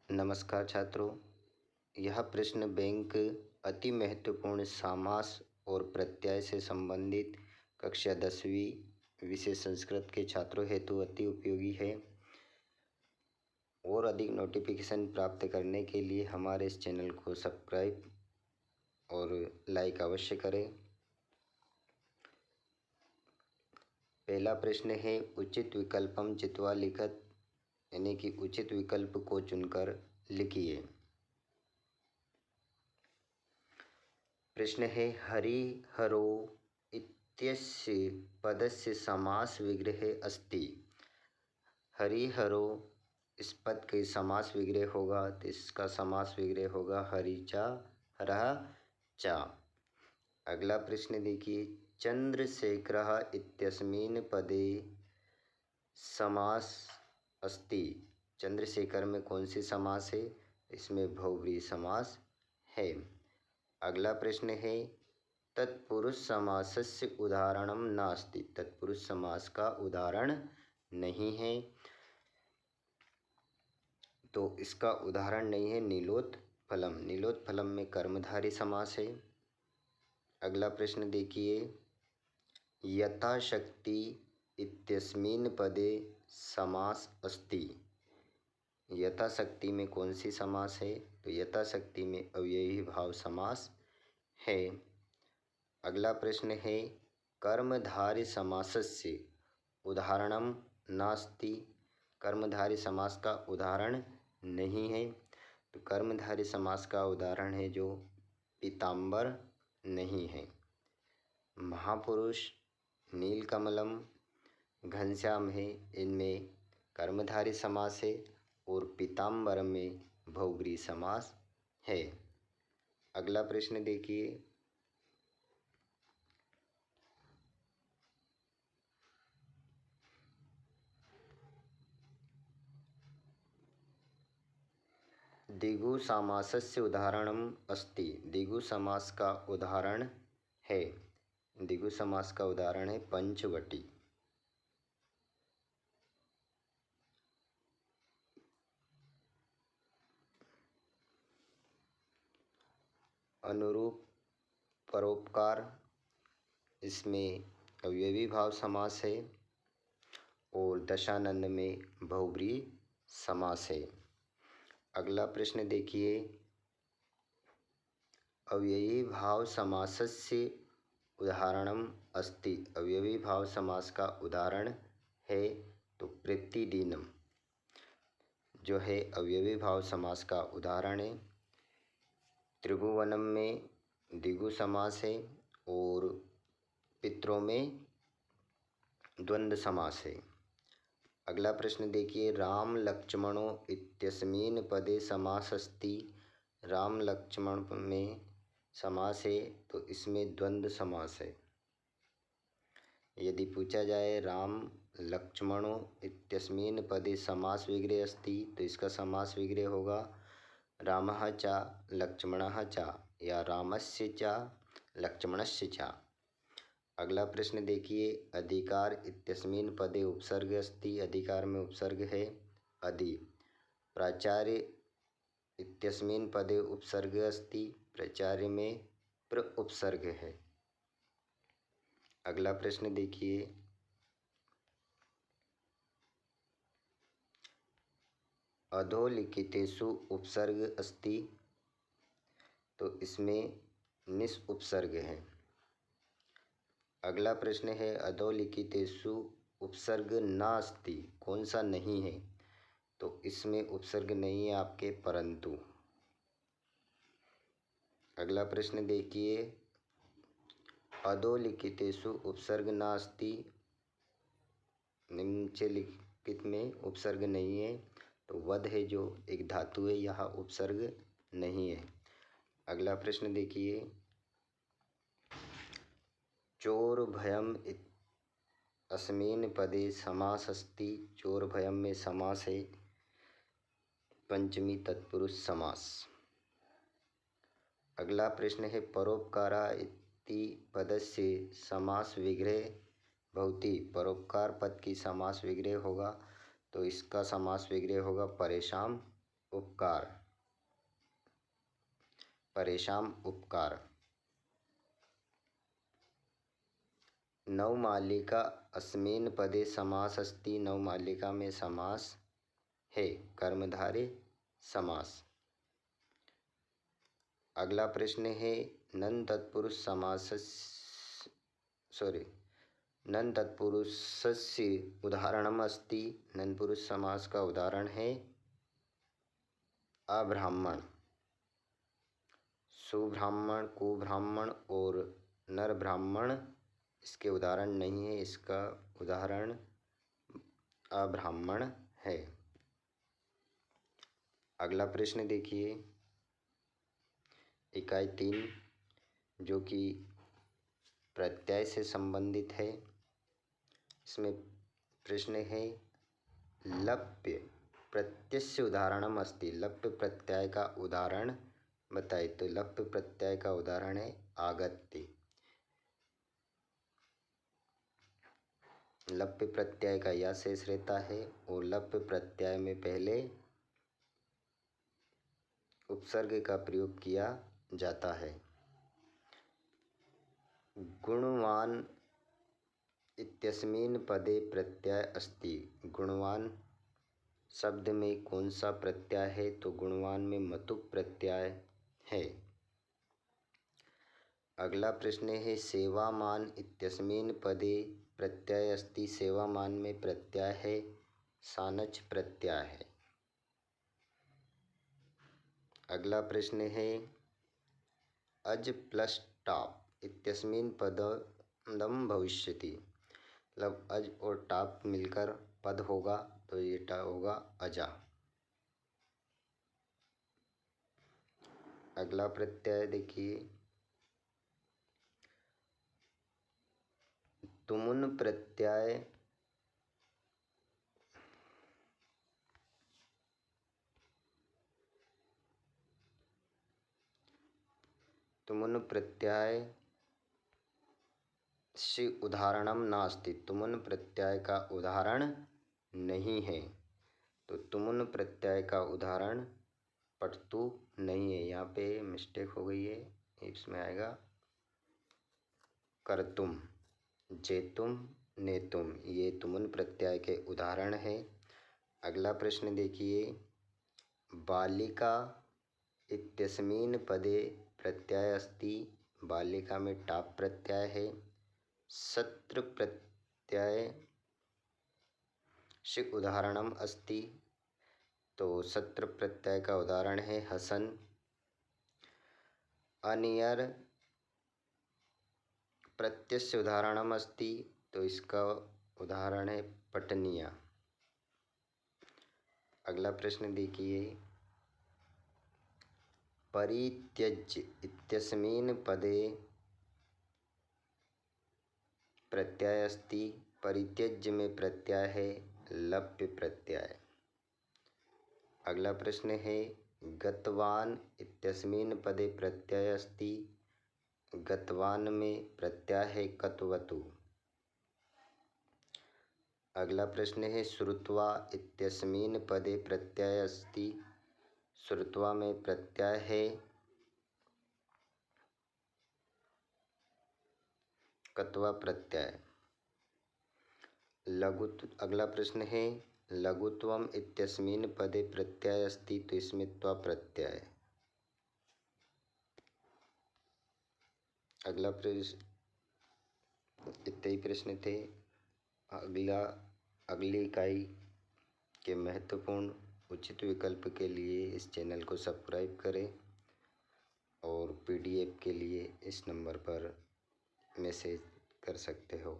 नमस्कार छात्रों। यह प्रश्न बैंक अति महत्वपूर्ण समास और प्रत्यय से संबंधित कक्षा 10वीं विषय संस्कृत के छात्रों हेतु अति उपयोगी है। और अधिक नोटिफिकेशन प्राप्त करने के लिए हमारे इस चैनल को सब्सक्राइब और लाइक अवश्य करें। पहला प्रश्न है उचित विकल्पम चित्वा लिखत, यानी कि उचित विकल्प को चुनकर लिखिए। प्रश्न है हरिहरो इत्यस्य पदस्य समास विग्रह अस्ति। हरिहरो इस पद के समास विग्रह होगा, तो इसका समास विग्रह होगा हरिचा हरः चा। अगला प्रश्न देखिए, चंद्रशेखरः इत्यस्मिन् पदे समास अस्ति। चंद्रशेखर में कौन सी समास है? इसमें बहुव्रीहि समास है। अगला प्रश्न है तत्पुरुष समासस्य उदाहरणम नास्ति। तत्पुरुष समास का उदाहरण नहीं है, तो इसका उदाहरण नहीं है नीलोत्फलम। नीलोत्फलम में कर्मधारी समास है। अगला प्रश्न देखिए, यथाशक्ति इत्यस्मिन् पदे समास अस्ति। यथाशक्ति में कौन सी समास है? तो यथाशक्ति में अव्ययी भाव समास है। अगला प्रश्न है कर्मधारय समासस्य उदाहरणम नास्ति। कर्मधारय समास का उदाहरण नहीं है, तो कर्मधारय समास का उदाहरण है जो पीताम्बर नहीं है। महापुरुष, नीलकमलम, घनश्याम है, इनमें कर्मधारय समास है और पीताम्बर में बहुव्रीहि समास है। अगला प्रश्न देखिए, दिगु समासस्य उदाहरणम अस्ति। दिगु समास का उदाहरण है। दिगु समास का उदाहरण है पंचवटी। अनुरूप परोपकार, इसमें अव्ययी भाव समास है और दशानंद में बहुव्रीहि समास है। अगला प्रश्न देखिए, अव्ययी भाव समासस्य उदाहरणम अस्ति। अव्ययी भाव समास का उदाहरण है तो प्रतिदिनम जो है अव्ययी भाव समास का उदाहरण है। त्रिभुवनम में द्विगु समास है और पितरों में द्वंद्व समास है। अगला प्रश्न देखिए, राम लक्ष्मणो इत्यस्मिन् पदे समास अस्ति। राम लक्ष्मण में समास है तो इसमें द्वंद्व समास है। यदि पूछा जाए राम लक्ष्मणो इत्यस्मिन् पदे समास विग्रह अस्ति, तो इसका समास विग्रह होगा रामः च लक्ष्मणः च या रामस्य च लक्ष्मणस्य च। अगला प्रश्न देखिए, अधिकार इत्यस्मिन् पदे उपसर्ग अस्ति। अधिकार में उपसर्ग है अधि। प्राचार्य इत्यस्मिन् पदे उपसर्ग अस्ति। प्राचार्य में प्र उपसर्ग है। अगला प्रश्न देखिए, अधोलिखितेषु उपसर्ग अस्ति, तो इसमें निस उपसर्ग है। अगला प्रश्न है अधोलिखितेषु उपसर्ग नास्ति। कौन सा नहीं है? तो इसमें उपसर्ग नहीं है आपके परंतु। अगला प्रश्न देखिए, अधोलिखितेषु उपसर्ग नास्ति, निम्नलिखित में उपसर्ग नहीं है, तो वध है जो एक धातु है, यहाँ उपसर्ग नहीं है। अगला प्रश्न देखिए, चोर भयम अस्मिन् पदे समास अस्ति। चोर भयम में समास है पंचमी तत्पुरुष समास। अगला प्रश्न है परोपकारा इति पदस्य समास विग्रह भवति। परोपकार पद की समास विग्रह होगा तो इसका समास विग्रह होगा परेशान उपकार, परेशान उपकार। नवमालिका अस्मिन् पदे समास अस्ति। नवमालिका में समास है, कर्मधारय समास। अगला प्रश्न है नन तत्पुरुष नन तत्पुरुषस्य उदाहरणम् अस्ति। नन पुरुष समास का उदाहरण है अब्राह्मण, सुब्राह्मण, कुब्राह्मण और नर ब्राह्मण इसके उदाहरण नहीं है। इसका उदाहरण अब्राह्मण है। अगला प्रश्न देखिए इकाई 3 जो कि प्रत्यय से संबंधित है। इसमें प्रश्न है लप्य प्रत्ययस्य उदाहरणम् अस्ति। लप्य प्रत्यय का उदाहरण बताइए। तो लप्य प्रत्यय का उदाहरण है आगत्य। लप्य प्रत्यय का या शेष रहता है और लप्य प्रत्यय में पहले उपसर्ग का प्रयोग किया जाता है। गुणवान इत्यस्मिन् पदे प्रत्यय अस्ति। गुणवान शब्द में कौन सा प्रत्यय है? तो गुणवान में मतुप प्रत्यय है। अगला प्रश्न है सेवामान इत्यस्मिन् पदे प्रत्यय अस्ति। सेवामान में प्रत्यय है सानच प्रत्यय है। अगला प्रश्न है अज प्लस टाप इत्यस्मिन् पदम भविष्यति। मतलब अज और टाप मिलकर पद होगा तो ये होगा अजा। अगला प्रत्यय देखिए तुमुन प्रत्यय तुमुन प्रत्यय से उदाहरणम नास्ति। तुमुन प्रत्यय का उदाहरण नहीं है। तो तुमुन प्रत्यय का उदाहरण पठतु नहीं है। यहाँ पे मिस्टेक हो गई है। इसमें आएगा करतुम, जेतुम, नेतुम। ये तुमुन प्रत्यय के उदाहरण है। अगला प्रश्न देखिए बालिका इत्यस्मिन् पदे प्रत्यय अस्ति। बालिका में टाप प्रत्यय है। सत्र प्रत्यय से उदाहरणम अस्ति। तो सत्र प्रत्यय का उदाहरण है हसन। अनियर प्रत्यय से उदाहरणम अस्ति। तो इसका उदाहरण है पटनिया। अगला प्रश्न देखिए परित्यज्य इत्यस्मिन् पदे प्रत्यय अस्ति। परित्यज्य में प्रत्यय है लप्य प्रत्यय। अगला प्रश्न है गतवान इत्यस्मिन् पदे प्रत्यय अस्ति। गतवान में प्रत्यय है कतवतु। अगला प्रश्न है श्रुत्वा इत्यस्मिन् पदे प्रत्यय अस्ति। श्रुत्वा में प्रत्यय है कत्वा प्रत्यय। अगला प्रश्न है लघुत्वम इत्यस्मिन् पदे प्रत्यय अस्ति। तो इसमें त्वा प्रत्यय। अगला प्रश्न इतने ही प्रश्न थे। अगली इकाई के महत्वपूर्ण उचित विकल्प के लिए इस चैनल को सब्सक्राइब करें और PDF के लिए इस नंबर पर मैसेज कर सकते हो।